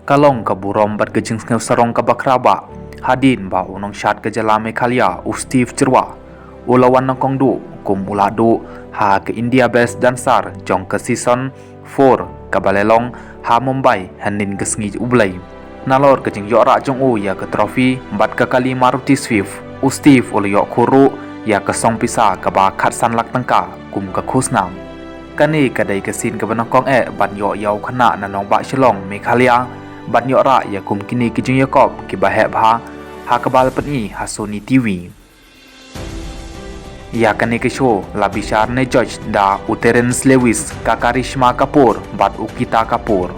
Kalong ka burom bat ke jing sarong ka bakraba hadin ba unong shat ke jala Meghalaya Steve Jerwa ulawan nang kong du kum uladu ha ke India Best Dancer jong ke season 4 ka balelong ha Mumbai hanin ke sngi ublai nalor ke jing yora jong u ya ke trofi bat ke kali Maruti Swift Steve ul yok khuru ya ke song pisa ka ba khat san lak tangka kum ka khusnam kani kadai ke sin ke banong kong ban yo yau khana nanong ba Shillong Meghalaya ban yo ra ya kum kini ki jing yakop ki bahe bha ha kabal pani ha Sony TV ya kani ke show la bishar ne George da Terence Lewis ka Karishma Kapoor bat Ukita Kapoor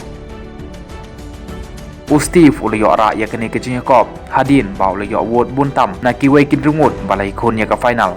Steve ul yo ra ya kani ke jing yakop hadin ba ul yo wot buntam na ki wei kin rungut balai khon ya ka final